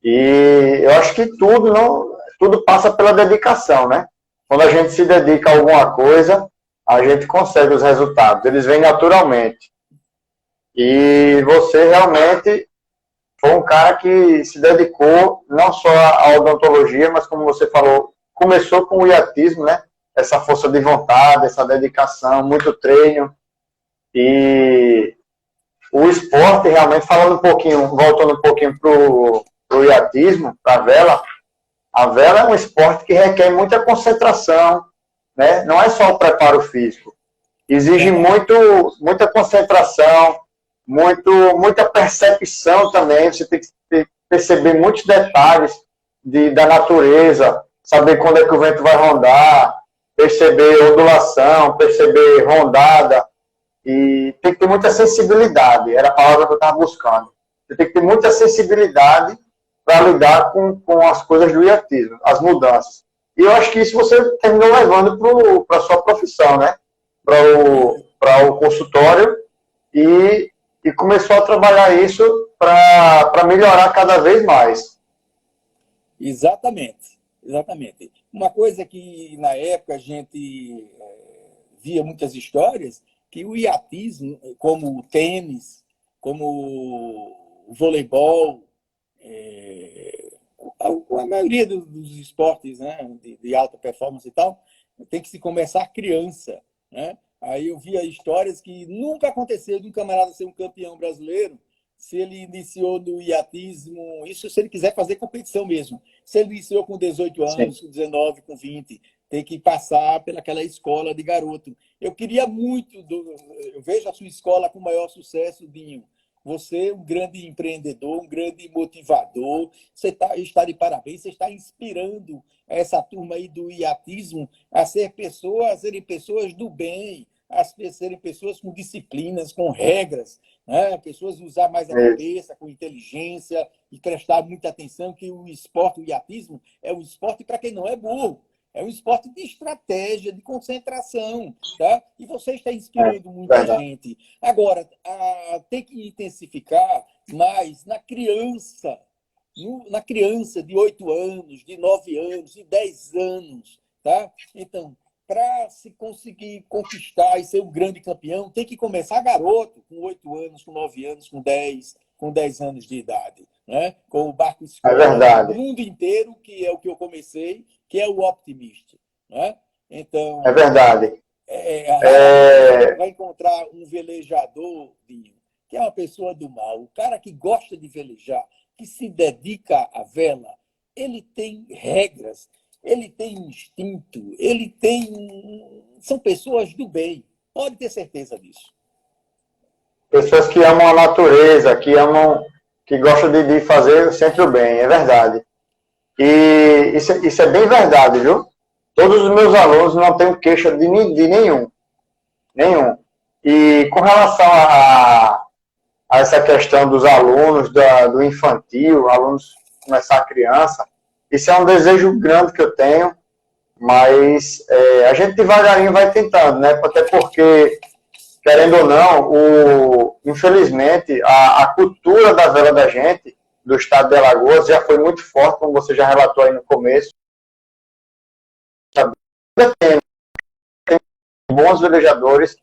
e eu acho que tudo passa pela dedicação, né? Quando a gente se dedica a alguma coisa, a gente consegue os resultados, eles vêm naturalmente. E você realmente foi um cara que se dedicou não só à odontologia, mas como você falou, começou com o hiatismo, né? Essa força de vontade, essa dedicação, muito treino. E o esporte, realmente, voltando um pouquinho para o hiatismo, para a vela é um esporte que requer muita concentração, né? Não é só o preparo físico. Exige muita concentração, muita percepção também. Você tem que perceber muitos detalhes da natureza, saber quando é que o vento vai rondar, perceber ondulação, perceber rondada, e tem que ter muita sensibilidade, era a palavra que eu estava buscando. Você tem que ter muita sensibilidade para lidar com as coisas do hiatismo, as mudanças. E eu acho que isso você terminou levando para a sua profissão, né? Para o consultório, e começou a trabalhar isso para melhorar cada vez mais. Exatamente. Uma coisa que na época a gente via muitas histórias, que o hiatismo, como o tênis, como o voleibol, a maioria dos esportes, né, de alta performance e tal, tem que se começar criança, né? Aí eu via histórias que nunca aconteceu de um camarada ser um campeão brasileiro se ele iniciou no hiatismo, isso se ele quiser fazer competição mesmo. Se ele iniciou com 18 anos, com 19, com 20, tem que passar pelaquela escola de garoto. Eu queria muito, eu vejo a sua escola com maior sucesso, Dinho. Você é um grande empreendedor, um grande motivador. Você está de parabéns, você está inspirando essa turma aí do iatismo a serem pessoas do bem, a serem pessoas com disciplinas, com regras, né? Pessoas usar mais a cabeça, com inteligência e prestar muita atenção que o esporte, o iatismo, é um esporte para quem não é burro. É um esporte de estratégia, de concentração, tá? E você está inspirando muita gente. Agora, tem que intensificar mais na criança de 8 anos, de 9 anos, de 10 anos, tá? Então, para se conseguir conquistar e ser um grande campeão, tem que começar garoto, com 8 anos, com 9 anos, com 10 anos de idade, né? Com o barco escola do mundo inteiro, que é o que eu comecei, que é o Optimist, né? Então, é verdade. Vai encontrar um velejador, Dinho, que é uma pessoa do mal, o cara que gosta de velejar, que se dedica à vela, ele tem regras, ele tem instinto, são pessoas do bem, pode ter certeza disso. Pessoas que amam a natureza, que gostam de fazer sempre o bem, é verdade. E isso é bem verdade, viu? Todos os meus alunos não têm queixa de nenhum. Nenhum. E com relação a essa questão dos alunos, do infantil, alunos começar a criança, isso é um desejo grande que eu tenho, mas a gente devagarinho vai tentando, né? Até porque, querendo ou não, infelizmente, a cultura da vela da gente, do estado de Alagoas, já foi muito forte, como você já relatou aí no começo. Tem bons velejadores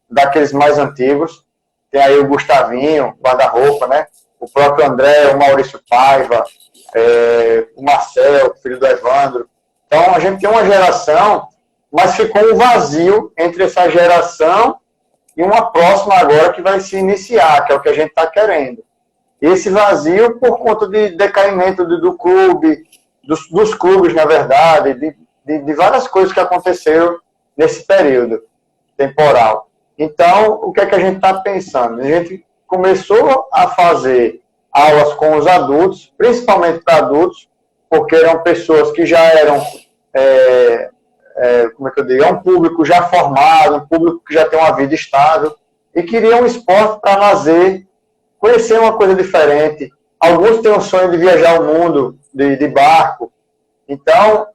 daqueles mais antigos. Tem aí o Gustavinho, guarda-roupa, né? O próprio André, o Maurício Paiva, o Marcel, filho do Evandro. Então, a gente tem uma geração, mas ficou um vazio entre essa geração e uma próxima agora que vai se iniciar, que é o que a gente está querendo. Esse vazio por conta de decaimento do clube, dos clubes, na verdade, de várias coisas que aconteceram nesse período temporal. Então, o que é que a gente está pensando? A gente começou a fazer aulas com os adultos, principalmente para adultos, porque eram pessoas que já eram, como é que eu digo, é um público já formado, um público que já tem uma vida estável, e queriam um esporte para lazer, conhecer uma coisa diferente. Alguns têm o sonho de viajar o mundo de barco. Então,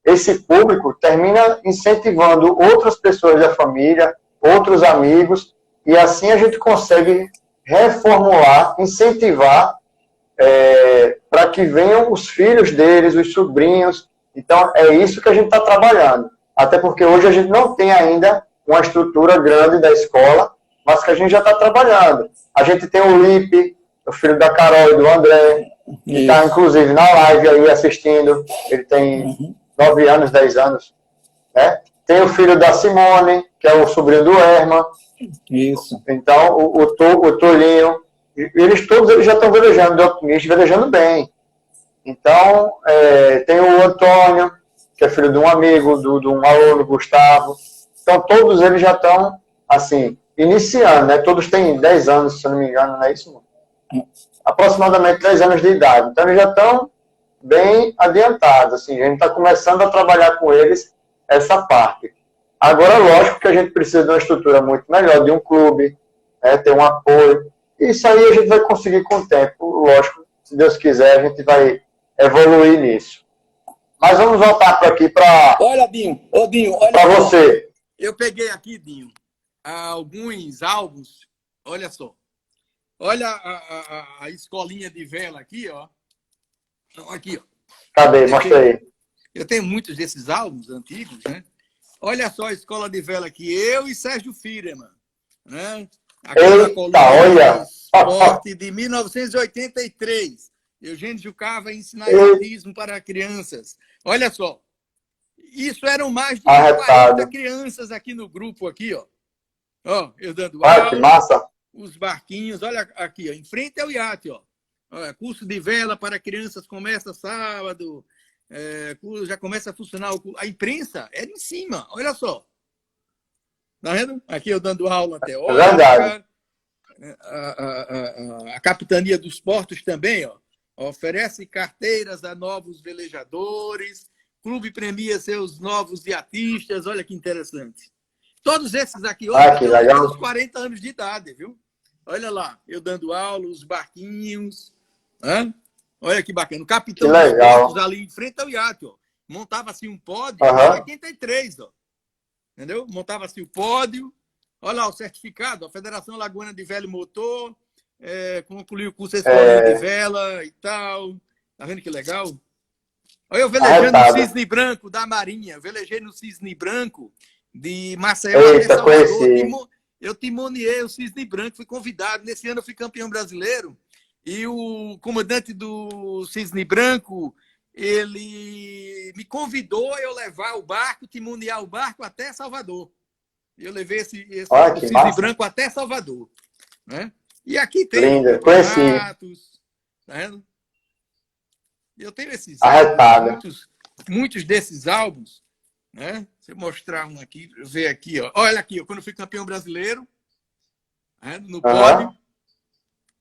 esse público termina incentivando outras pessoas da família, outros amigos, e assim a gente consegue reformular, incentivar para que venham os filhos deles, os sobrinhos. Então, é isso que a gente está trabalhando. Até porque hoje a gente não tem ainda uma estrutura grande da escola, mas que a gente já está trabalhando. A gente tem o Lipe, o filho da Carol e do André, que está, inclusive, na live aí assistindo. Ele tem 9 anos, 10 anos. Né? Tem o filho da Simone, que é o sobrinho do Herman. Isso. Então, o Tolinho. Todos eles já estão velejando, de Optimist, velejando bem. Então, tem o Antônio, que é filho de um amigo, de um aluno, Gustavo. Então, todos eles já estão, assim, iniciando, né? Todos têm 10 anos, se eu não me engano, não é isso? Aproximadamente 10 anos de idade. Então, eles já estão bem adiantados. Assim, a gente está começando a trabalhar com eles essa parte. Agora, lógico que a gente precisa de uma estrutura muito melhor, de um clube, né? Ter um apoio. Isso aí a gente vai conseguir com o tempo, lógico. Se Deus quiser, a gente vai evoluir nisso. Mas vamos voltar para aqui para... Olha, Dinho, olha para você. Eu peguei aqui, Dinho, alguns álbuns. Olha só. Olha a escolinha de vela aqui, ó. Aqui, ó. Cadê? Mostra aí. Eu tenho muitos desses álbuns antigos, né? Olha só a escola de vela aqui. Eu e Sérgio Firman, né? Aquela coluna esporte de 1983. Eugênio Jucá vai ensinar iatismo para crianças. Olha só. Isso eram mais de 40 crianças aqui no grupo, aqui, ó. Ó, eu dando aula. Que massa. Os barquinhos, olha aqui, ó, em frente ao iate, ó. Olha, curso de vela para crianças começa sábado. já começa a funcionar a imprensa, era em cima, olha só. Tá vendo? Aqui eu dando aula É verdade. teórica, a Capitania dos Portos também, ó, oferece carteiras a novos velejadores, clube premia seus novos iatistas, olha que interessante. Todos esses aqui hoje Que estão legal. uns 40 anos de idade, viu? Olha lá, eu dando aula, os barquinhos, né? Olha que bacana. O capitão dos portos ali em frente ao iate, ó, montava assim um pódio, em 83, ó. Entendeu? Montava assim o pódio. Olha lá o certificado, a Federação Alagoana de Velho Motor, concluiu o curso escolinha de vela e tal. Tá vendo que legal? Olha eu velejando no Cisne Branco da Marinha. Velejei no Cisne Branco de Maceió até Salvador. Eu timoniei o Cisne Branco, fui convidado. Nesse ano eu fui campeão brasileiro. E o comandante do Cisne Branco, ele me convidou a eu levar o barco, timonear o barco até Salvador. Eu levei esse Cisne Branco até Salvador. Né? E aqui tem campeonatos. Tá vendo? Eu tenho esses álbuns, muitos desses álbuns. Né? Se eu mostrar um aqui, ver aqui. Ó. Olha aqui, ó, quando eu fui campeão brasileiro, né? No pódio.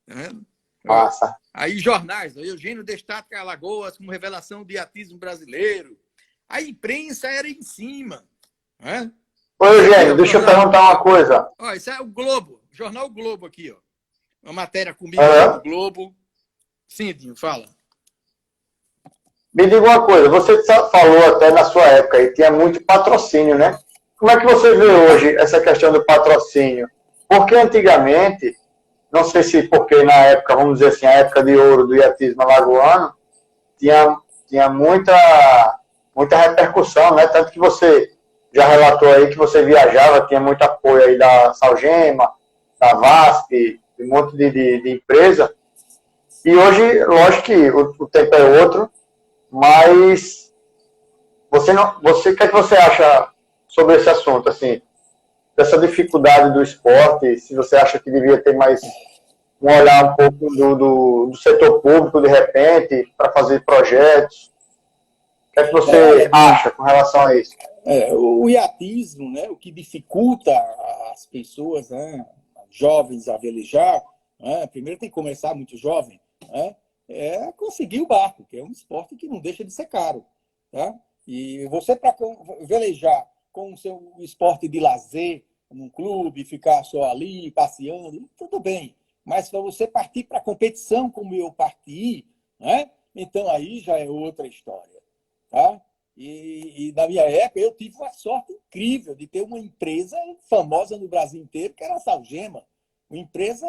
Né? Nossa. Aí jornais, Eugênio destaca Alagoas como revelação do iatismo brasileiro. A imprensa era em cima. Né? Ô, Eugênio, deixa eu perguntar uma coisa. Ó, isso é o Globo, jornal Globo aqui, ó. Uma matéria comigo do Globo. Sim, Dinho, fala. Me diga uma coisa, você falou até na sua época aí, tinha muito patrocínio, né? Como é que você vê hoje essa questão do patrocínio? Porque antigamente, não sei se porque na época, vamos dizer assim, a época de ouro do iatismo alagoano, tinha muita repercussão, né? Tanto que você já relatou aí que você viajava, tinha muito apoio aí da Salgema, da VASP, de um monte de empresa. E hoje, lógico que o tempo é outro, mas o que é que você acha sobre esse assunto, assim, dessa dificuldade do esporte, se você acha que devia ter mais um olhar um pouco do setor público, de repente, para fazer projetos? O que é que você acha com relação a isso? O iatismo, né, o que dificulta as pessoas, né, jovens a velejar, né, primeiro tem que começar muito jovem, né, é conseguir o barco, que é um esporte que não deixa de ser caro. Tá? E você, para velejar com o seu esporte de lazer, num clube, ficar só ali, passeando, tudo bem. Mas para você partir para a competição, como eu parti, né? Então aí já é outra história. Tá? E na minha época, eu tive uma sorte incrível de ter uma empresa famosa no Brasil inteiro, que era a Salgema. Uma empresa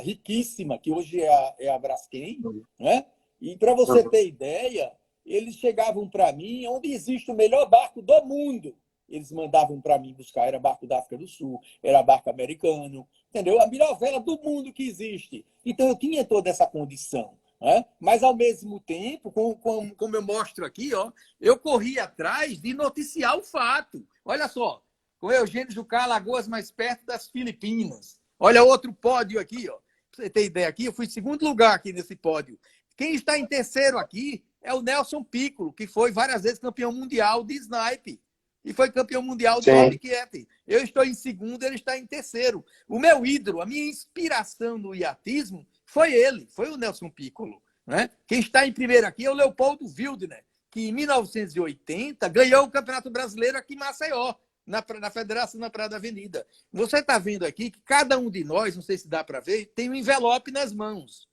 riquíssima, que hoje é a Braskem. Né? E para você ter ideia, eles chegavam para mim, onde existe o melhor barco do mundo. Eles mandavam para mim buscar, era barco da África do Sul, era barco americano, entendeu? A melhor vela do mundo que existe. Então, eu tinha toda essa condição. Né? Mas, ao mesmo tempo, como eu mostro aqui, ó, eu corri atrás de noticiar o fato. Olha só, com Eugênio Jucá, Alagoas mais perto das Filipinas. Olha outro pódio aqui, ó. Pra você ter ideia aqui, eu fui em segundo lugar aqui nesse pódio. Quem está em terceiro aqui é o Nelson Piccolo, que foi várias vezes campeão mundial de snipe. E foi campeão mundial de Bobcat. Eu estou em segundo, ele está em terceiro. O meu ídolo, a minha inspiração no iatismo foi ele, foi o Nelson Piccolo. Né? Quem está em primeiro aqui é o Leopoldo Wildner, que em 1980 ganhou o Campeonato Brasileiro aqui em Maceió, na Federação na Praia da Avenida. Você está vendo aqui que cada um de nós, não sei se dá para ver, tem um envelope nas mãos.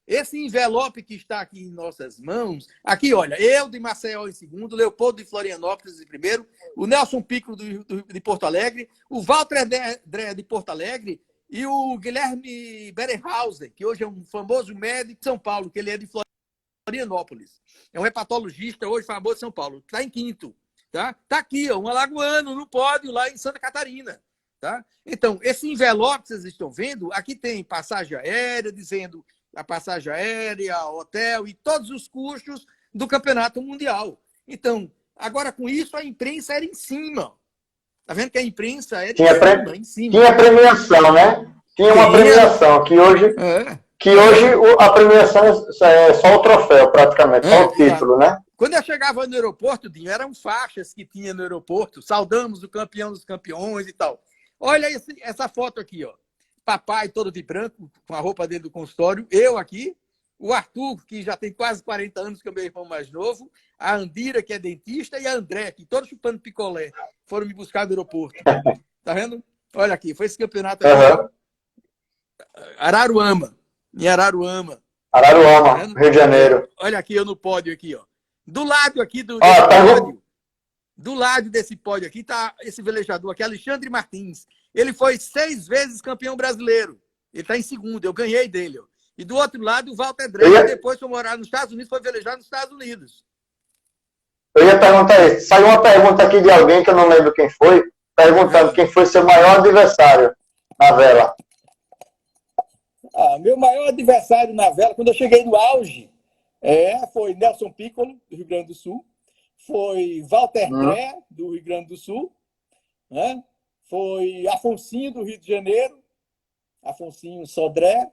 Esse envelope que está aqui em nossas mãos, aqui, olha, eu de Maceió em segundo, Leopoldo de Florianópolis em primeiro, o Nelson Piccolo de Porto Alegre, o Walter André de Porto Alegre e o Guilherme Berehauser, que hoje é um famoso médico de São Paulo, que ele é de Florianópolis. É um hepatologista hoje famoso de São Paulo, está em quinto. Tá aqui, ó, um alagoano no pódio lá em Santa Catarina. Tá? Então, esse envelope que vocês estão vendo, aqui tem passagem aérea, dizendo a passagem aérea, hotel e todos os custos do campeonato mundial. Então, agora com isso, a imprensa era em cima. Tá vendo que a imprensa era em cima. Tinha premiação, né? Tinha uma premiação, que hoje a premiação é só o troféu, praticamente, só o título, né? Quando eu chegava no aeroporto, Dinho, eram faixas que tinha no aeroporto, saudamos o campeão dos campeões e tal. Olha essa foto aqui, ó. Papai todo de branco, com a roupa dentro do consultório, eu aqui, o Arthur, que já tem quase 40 anos, que é o meu irmão mais novo, a Andira, que é dentista, e a André, que todos chupando picolé, foram me buscar do aeroporto. Tá vendo? Olha aqui, foi esse campeonato aqui, Uhum. Araruama, em Araruama. Araruama, Rio de Janeiro. Olha aqui, eu no pódio aqui, ó. Do lado aqui do lado desse pódio aqui está esse velejador aqui, Alexandre Martins. Ele foi 6 vezes campeão brasileiro. Ele está em segundo, eu ganhei dele. Ó. E do outro lado, o Walter Drake, que depois foi morar nos Estados Unidos, foi velejar nos Estados Unidos. Eu ia perguntar isso. Saiu uma pergunta aqui de alguém que eu não lembro quem foi, perguntando quem foi seu maior adversário na vela. Meu maior adversário na vela, quando eu cheguei no auge, foi Nelson Piccolo, do Rio Grande do Sul, foi Walter Dré, do Rio Grande do Sul, né? Foi Afonsinho, do Rio de Janeiro, Afonsinho Sodré,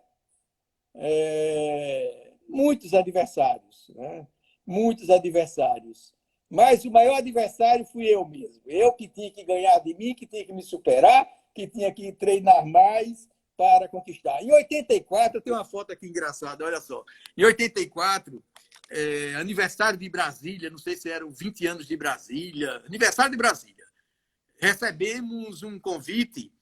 muitos adversários, né? Muitos adversários. Mas o maior adversário fui eu mesmo. Eu que tinha que ganhar de mim, que tinha que me superar, que tinha que treinar mais para conquistar. Em 84, eu tenho uma foto aqui engraçada, olha só. Em 84, aniversário de Brasília, não sei se eram 20 anos de Brasília, aniversário de Brasília. Recebemos um convite,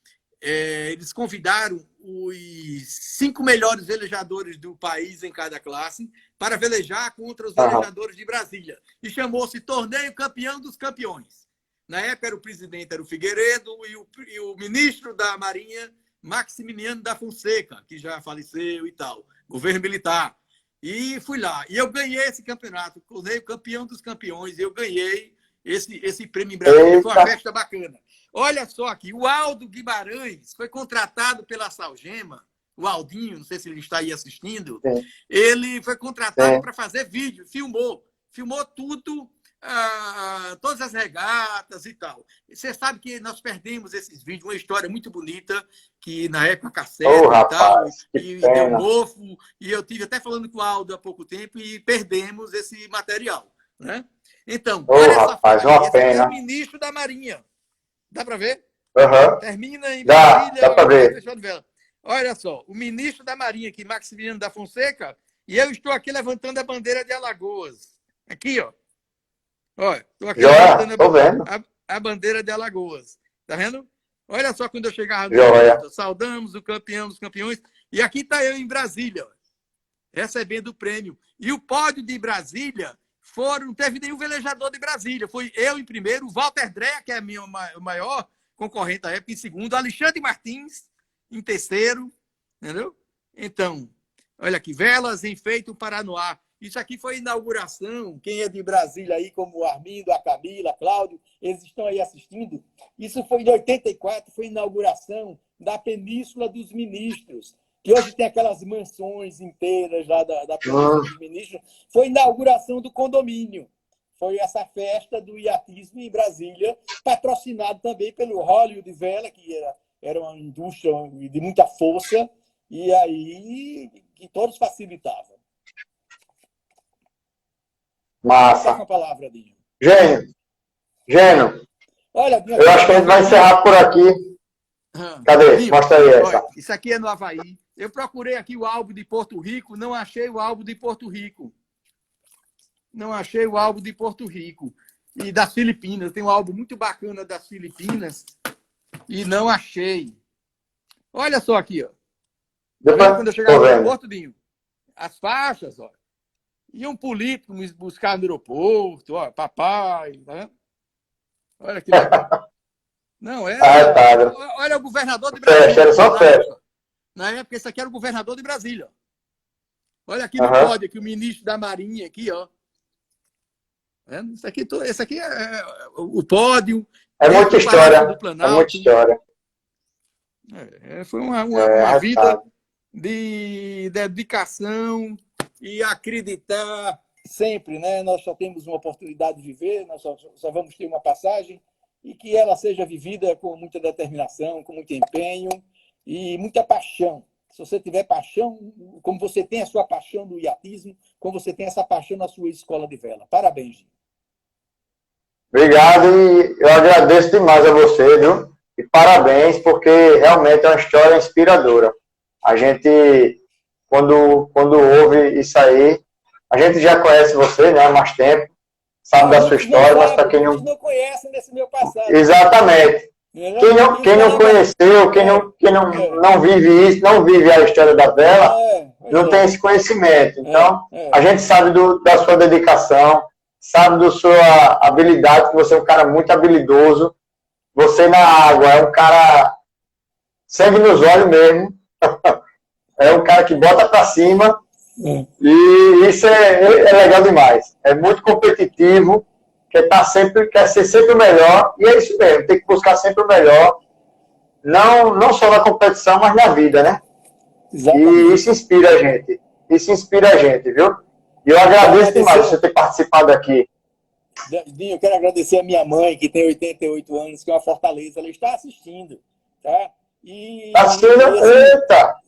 eles convidaram os 5 melhores velejadores do país em cada classe para velejar contra os velejadores de Brasília. E chamou-se Torneio Campeão dos Campeões. Na época, o presidente era o Figueiredo e o ministro da Marinha, Maximiliano da Fonseca, que já faleceu e tal, governo militar. E fui lá. E eu ganhei esse campeonato, torneio campeão dos campeões. Eu ganhei esse prêmio em Brasília. Foi uma festa bacana. Olha só aqui, o Aldo Guimarães foi contratado pela Salgema, o Aldinho, não sei se ele está aí assistindo, ele foi contratado para fazer vídeo, filmou tudo, todas as regatas e tal. Você sabe que nós perdemos esses vídeos, uma história muito bonita, que na época cassete e tal, e deu mofo, e eu tive até falando com o Aldo há pouco tempo, e perdemos esse material, né? Então, olha essa foto, esse aqui é o ministro da Marinha. Dá para ver? Termina em Brasília. Dá para ver. Olha só, o ministro da Marinha aqui, Maximiliano da Fonseca, e eu estou aqui levantando a bandeira de Alagoas. Aqui, ó. Olha, estou aqui levantando a bandeira de Alagoas. Tá vendo? Olha só quando eu chegava no aeroporto, saudamos o campeão dos campeões. E aqui está eu em Brasília, ó, recebendo o prêmio. E o pódio de Brasília não teve nenhum velejador de Brasília. Foi eu em primeiro, o Walter Dré, que é o maior concorrente da época, em segundo, Alexandre Martins em terceiro, entendeu? Então, olha aqui, velas enfeitam o Paranoá. Isso aqui foi inauguração, quem é de Brasília aí, como o Armindo, a Camila, Cláudio, eles estão aí assistindo. Isso foi em 84, foi inauguração da Península dos Ministros, que hoje tem aquelas mansões inteiras lá da Península dos Ministros. Foi inauguração do condomínio. Foi essa festa do iatismo em Brasília, patrocinado também pelo Hollywood Vela, que era uma indústria de muita força, e aí que todos facilitavam. Massa. Com a palavra, Dinho. Gênio. Olha, Dinho, eu acho que a gente vai encerrar por aqui. Cadê? Dinho, mostra aí essa. Olha, isso aqui é no Havaí. Eu procurei aqui o álbum de Porto Rico, não achei o álbum de Porto Rico. Não achei o álbum de Porto Rico. E das Filipinas. Tem um álbum muito bacana das Filipinas e não achei. Olha só aqui, ó. Quando eu chegava no aeroporto, Dinho, as faixas, ó. E um político me buscar no aeroporto, ó, papai, né? Olha que legal. Não, olha o governador de Brasília. Era só festa. Na época, esse aqui era o governador de Brasília. Olha aqui no pódio, aqui o ministro da Marinha, aqui, ó. Esse aqui é o pódio. É muita história. É muita história. Foi uma vida de dedicação e acreditar sempre, né? Nós só temos uma oportunidade de viver, nós só vamos ter uma passagem, e que ela seja vivida com muita determinação, com muito empenho e muita paixão. se você tiver paixão, como você tem a sua paixão no iatismo, como você tem essa paixão na sua escola de vela. Parabéns, Dinho. Obrigado e eu agradeço demais a você, viu? E parabéns, porque realmente é uma história inspiradora. A gente, quando ouve isso aí, a gente já conhece você, né, há mais tempo, sabe da sua história, mas para quem não... Muitos não conhecem desse meu passado. Exatamente. Quem não conheceu, quem não vive isso, não vive a história da vela, não tem esse conhecimento. Então, a gente sabe da sua dedicação, sabe da sua habilidade, que você é um cara muito habilidoso. Você na água é um cara sangue nos olhos mesmo. É um cara que bota para cima. E isso é legal demais. É muito competitivo, quer ser sempre o melhor, e é isso mesmo, tem que buscar sempre o melhor, não só na competição, mas na vida, né? Exatamente. E isso inspira a gente. Isso inspira a gente, viu? E eu agradeço demais você ter participado aqui. Dinho, eu quero agradecer a minha mãe, que tem 88 anos, que é uma fortaleza, ela está assistindo, tá? E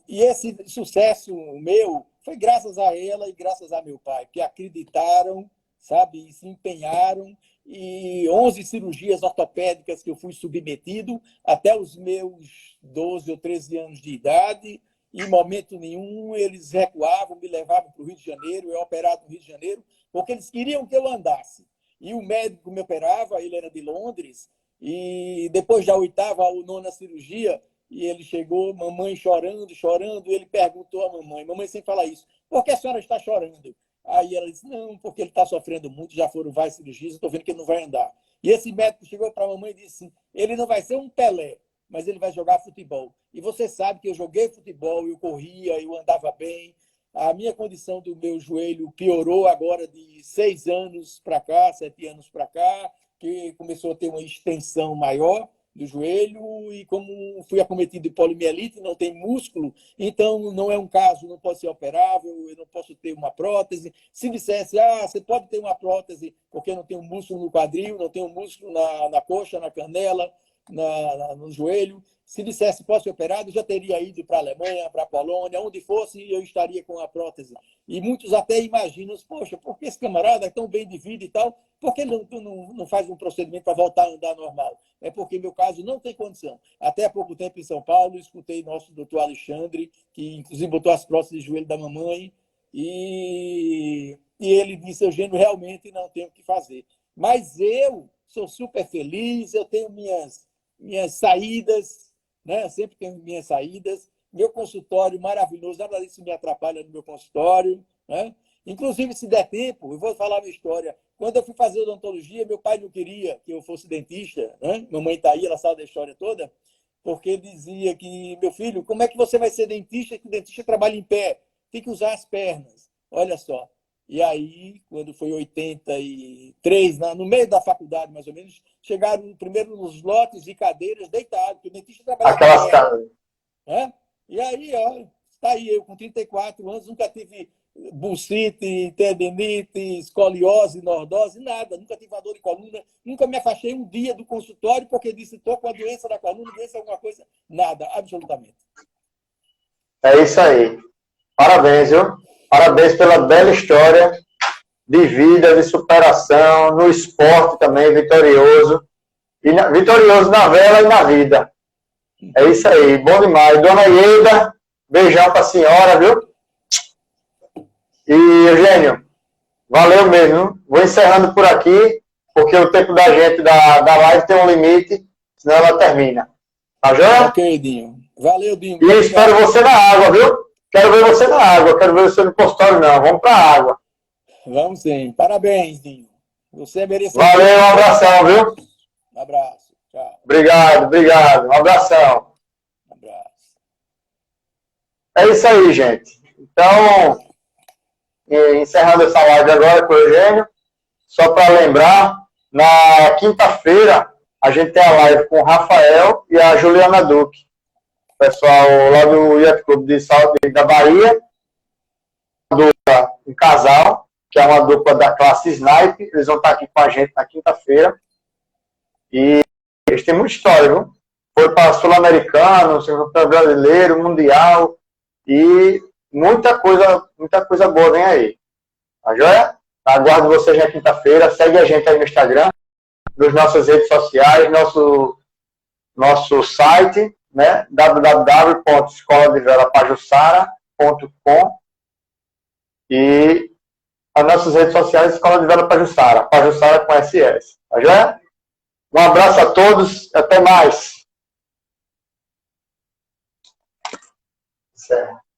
esse sucesso meu foi graças a ela e graças a meu pai, que acreditaram, sabe, e se empenharam, e 11 cirurgias ortopédicas que eu fui submetido até os meus 12 ou 13 anos de idade, e em momento nenhum eles recuavam, me levavam para o Rio de Janeiro, eu operado no Rio de Janeiro, porque eles queriam que eu andasse. E o médico me operava, ele era de Londres, e depois da 8ª ou 9ª cirurgia, e ele chegou, mamãe chorando, chorando, e ele perguntou à mamãe sempre fala isso, por que a senhora está chorando? Aí ela disse, não, porque ele está sofrendo muito, já foram várias cirurgias, eu estou vendo que ele não vai andar. E esse médico chegou para a mamãe e disse, ele não vai ser um Pelé, mas ele vai jogar futebol. E você sabe que eu joguei futebol, eu corria, eu andava bem. A minha condição do meu joelho piorou agora de 6 anos para cá, 7 anos para cá, que começou a ter uma extensão maior do joelho, e como fui acometido de poliomielite, não tem músculo, então não é um caso, não pode ser operável, eu não posso ter uma prótese. Se dissesse, você pode ter uma prótese porque não tem um músculo no quadril, não tem um músculo na coxa, na canela, no joelho, se dissesse posso ser operado, eu já teria ido para a Alemanha, para a Polônia, onde fosse, eu estaria com a prótese. E muitos até imaginam, poxa, por que esse camarada é tão bem de vida e tal, por que ele não faz um procedimento para voltar a andar normal? É porque meu caso não tem condição. Até há pouco tempo em São Paulo, escutei nosso doutor Alexandre, que inclusive botou as próteses de joelho da mamãe, e ele disse, Eugênio, realmente não tenho o que fazer. Mas eu sou super feliz, eu tenho minhas saídas, né? Eu sempre tenho minhas saídas, meu consultório maravilhoso, nada disso me atrapalha no meu consultório, né? Inclusive, se der tempo, eu vou falar a minha história. Quando eu fui fazer odontologia, meu pai não queria que eu fosse dentista, né? Mamãe está aí, ela sabe da história toda, porque dizia que, meu filho, como é que você vai ser dentista, que o dentista trabalha em pé? Tem que usar as pernas. Olha só. E aí, quando foi 83, no meio da faculdade, mais ou menos, chegaram primeiro nos lotes e cadeiras deitados, porque o dentista trabalha aquelas casas. Né? E aí, está aí eu com 34 anos, nunca tive bursite, tendinite, escoliose, nordose, nada. Nunca tive uma dor de coluna, nunca me afastei um dia do consultório porque disse, estou com a doença da coluna, doença alguma coisa, nada, absolutamente. É isso aí. Parabéns, viu? Parabéns pela bela história de vida, de superação, no esporte também, vitorioso. Vitorioso na vela e na vida. É isso aí, bom demais. Dona Ieda, beijão para a senhora, viu? E, Eugênio, valeu mesmo. Vou encerrando por aqui, porque o tempo da gente, da live, tem um limite, senão ela termina. Tá joia? Ok, Dinho. Valeu, Dinho. E espero você na água, viu? Quero ver você na água, quero ver você no consultório, não. Vamos para a água. Vamos sim. Parabéns, Dinho. Você é merecedor. Valeu, um abração, viu? Um abraço. Tchau. Obrigado. Um abração. Um abraço. É isso aí, gente. Então, encerrando essa live agora com o Eugênio, só para lembrar, na quinta-feira a gente tem a live com o Rafael e a Juliana Duque. Pessoal lá do Yacht Club de Saúde da Bahia, um casal, que é uma dupla da classe Snipe, eles vão estar aqui com a gente na quinta-feira, e eles têm muita história, viu? Foi para Sul-Americano, para Brasileiro, Mundial, E muita coisa boa vem aí. Tá joia? Aguardo vocês na quinta-feira. Segue a gente aí no Instagram, nas nossas redes sociais, nosso site, né? www.escoladevelapajussara.com e as nossas redes sociais, Escola de Vela Pajussara. Pajussara com SS. Tá joia? Um abraço a todos. Até mais. Certo.